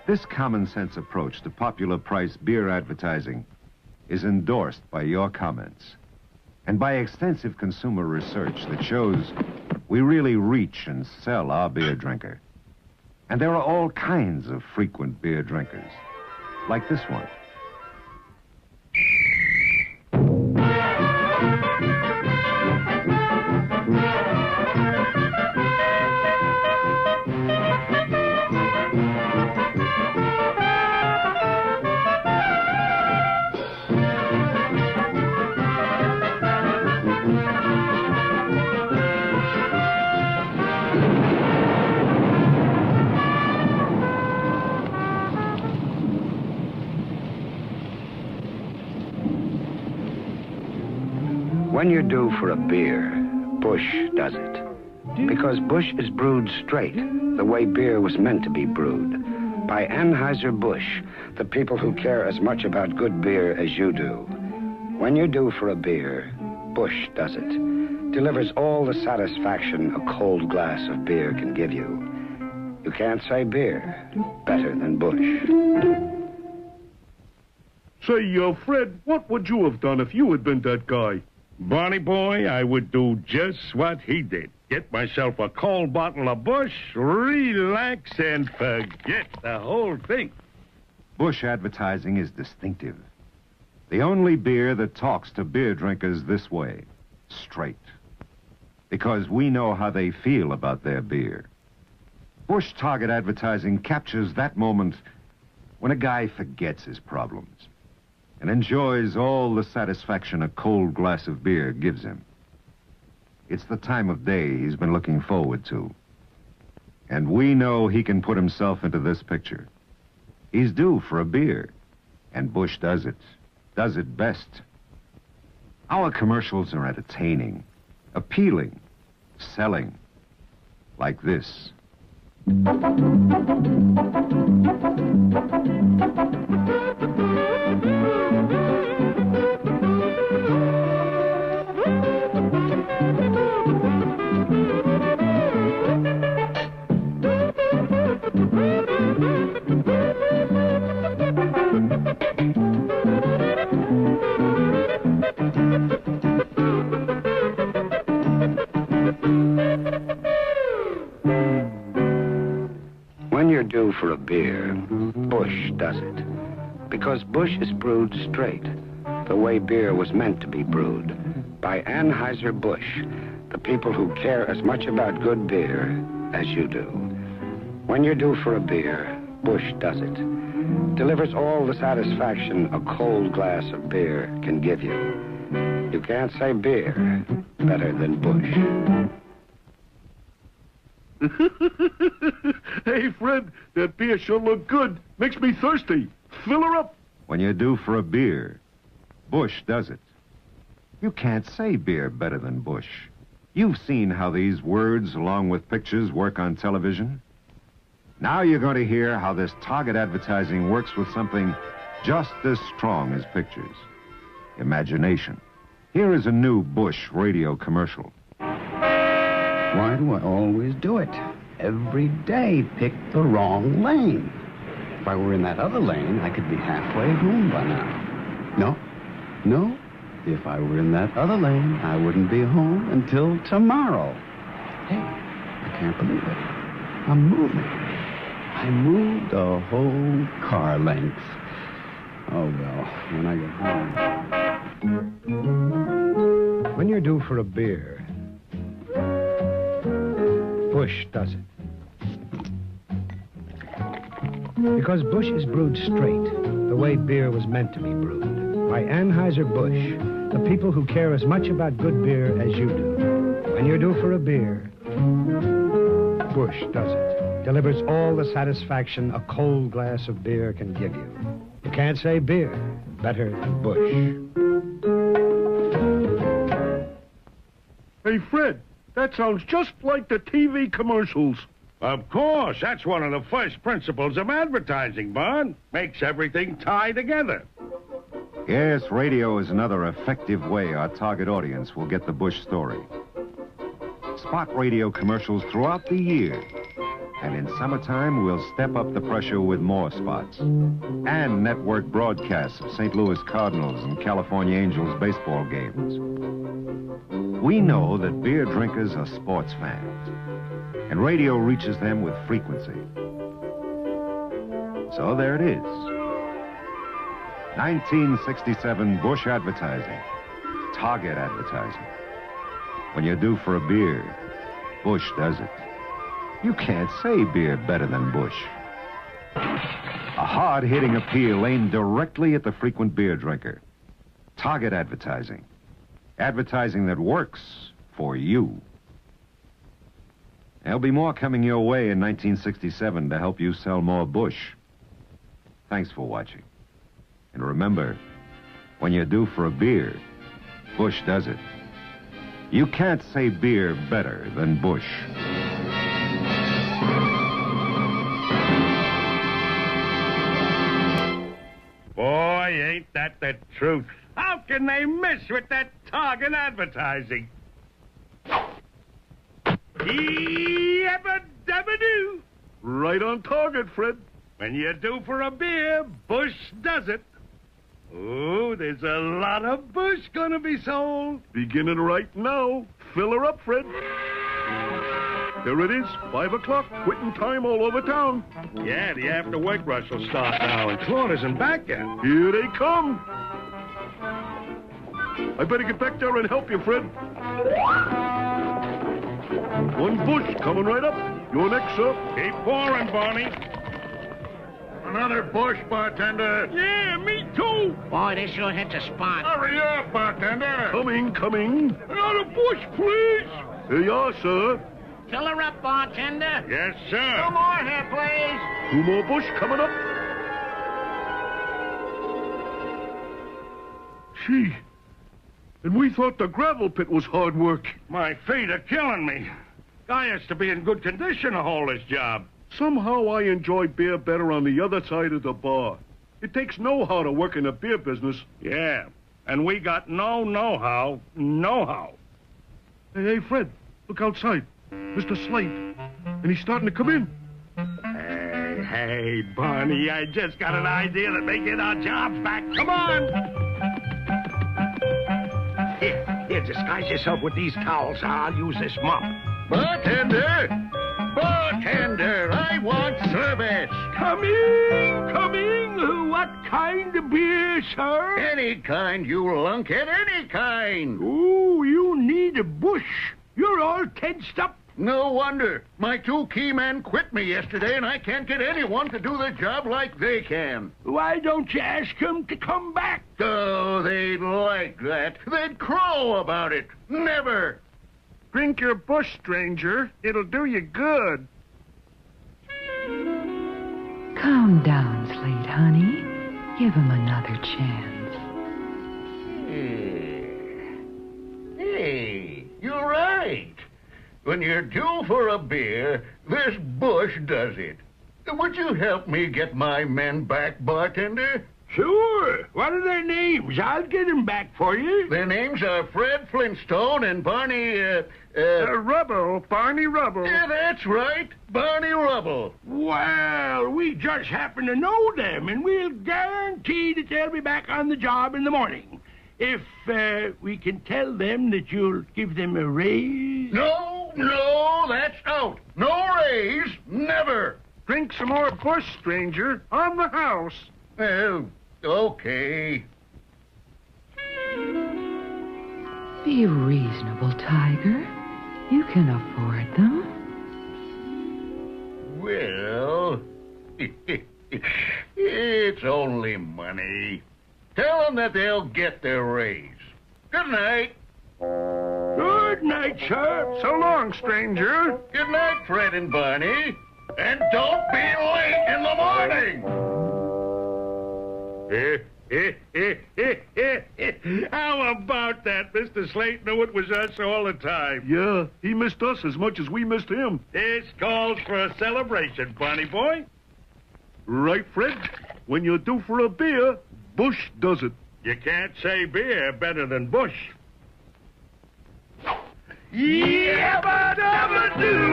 This common-sense approach to popular price beer advertising is endorsed by your comments and by extensive consumer research that shows we really reach and sell our beer drinker. And there are all kinds of frequent beer drinkers, like this one. When you're due for a beer, Busch does it. Because Busch is brewed straight, the way beer was meant to be brewed. By Anheuser-Busch, the people who care as much about good beer as you do. When you're due for a beer, Busch does it. Delivers all the satisfaction a cold glass of beer can give you. You can't say beer better than Busch. Say, Fred, what would you have done if you had been that guy? Barney boy, I would do just what he did. Get myself a cold bottle of Busch, relax, and forget the whole thing. Busch Advertising is distinctive. The only beer that talks to beer drinkers this way, straight. Because we know how they feel about their beer. Busch Target Advertising captures that moment when a guy forgets his problems and enjoys all the satisfaction a cold glass of beer gives him. It's the time of day he's been looking forward to. And we know he can put himself into this picture. He's due for a beer, and Busch does it best. Our commercials are entertaining, appealing, selling, like this. When you're due for a beer, Busch does it. Because Busch is brewed straight, the way beer was meant to be brewed. By Anheuser-Busch, the people who care as much about good beer as you do. When you're due for a beer, Busch does it. Delivers all the satisfaction a cold glass of beer can give you. You can't say beer better than Busch. Hey, Fred, that beer sure looked good. Makes me thirsty. Fill her up. When you're due for a beer, Busch does it. You can't say beer better than Busch. You've seen how these words, along with pictures, work on television. Now you're going to hear how this target advertising works with something just as strong as pictures. Imagination. Here is a new Busch radio commercial. Why do I always do it? Every day, pick the wrong lane. If I were in that other lane, I could be halfway home by now. No. If I were in that other lane, I wouldn't be home until tomorrow. Hey, I can't believe it. I'm moving. I moved a whole car length. Oh, well, when I get home. When you're due for a beer, Busch does it. Because Busch is brewed straight, the way beer was meant to be brewed. By Anheuser-Busch, the people who care as much about good beer as you do. When you're due for a beer, Busch does it. Delivers all the satisfaction a cold glass of beer can give you. You can't say beer better than Busch. Hey, Fred, that sounds just like the TV commercials. Of course, that's one of the first principles of advertising, Bud. Makes everything tie together. Yes, radio is another effective way our target audience will get the Busch story. Spot radio commercials throughout the year And in summertime, we'll step up the pressure with more spots. And network broadcasts of St. Louis Cardinals and California Angels baseball games. We know that beer drinkers are sports fans. And radio reaches them with frequency. So there it is. 1967 Busch Advertising. Target Advertising. When you're due for a beer, Busch does it. You can't say beer better than Busch. A hard-hitting appeal aimed directly at the frequent beer drinker. Target Advertising. Advertising that works for you. There'll be more coming your way in 1967 to help you sell more Busch. Thanks for watching. And remember, when you're due for a beer, Busch does it. You can't say beer better than Busch. Boy, ain't that the truth. How can they miss with that Target Advertising? Yabba-dabba-doo. Right on target, Fred. When you're due for a beer, Busch does it. Oh, there's a lot of Busch gonna be sold. Beginning right now. Fill her up, Fred. There it is, 5 o'clock, quitting time all over town. Yeah, the after-work rush will start now, and Claude isn't back yet. Here they come. I better get back there and help you, Fred. One Busch coming right up. You're next, sir. Keep pouring, Barney. Another Busch, bartender. Yeah, me too. Boy, this sure hits a spot. Hurry up, bartender. Coming. Another Busch, please. Here you are, sir. Fill her up, bartender. Yes, sir. Two more here, please. 2 more Busch coming up. Gee, and we thought the gravel pit was hard work. My feet are killing me. Guy has to be in good condition to hold his job. Somehow I enjoy beer better on the other side of the bar. It takes know-how to work in the beer business. Yeah, and we got no know-how. Hey, Fred, look outside. Mr. Slate. And he's starting to come in. Hey, Barney, I just got an idea that may get our jobs back. Come on! Here, disguise yourself with these towels. I'll use this mop. Bartender, I want service. Coming. What kind of beer, sir? Any kind, you lunkhead, any kind. Ooh, you need a Busch. You're all tensed up. No wonder. My 2 key men quit me yesterday, and I can't get anyone to do the job like they can. Why don't you ask them to come back? Oh, they'd like that. They'd crow about it. Never. Drink your Busch, stranger. It'll do you good. Calm down, Slate, honey. Give him another chance. Hey, you're right. When you're due for a beer, this Busch does it. Would you help me get my men back, bartender? Sure. What are their names? I'll get them back for you. Their names are Fred Flintstone and Barney, Rubble. Barney Rubble. Yeah, that's right. Barney Rubble. Well, we just happen to know them, and we'll guarantee that they'll be back on the job in the morning. If we can tell them that you'll give them a raise. No, that's out. No raise, never. Drink some more Busch, stranger, on the house. Well, okay. Be reasonable, Tiger. You can afford them. Well, it's only money. Tell them that they'll get their raise. Good night. Good night, sir. So long, stranger. Good night, Fred and Barney. And don't be late in the morning. How about that? Mr. Slate knew it was us all the time. Yeah, he missed us as much as we missed him. This calls for a celebration, Barney boy. Right, Fred? When you're due for a beer, Busch does it. You can't say beer better than Busch. Yabba dabba do.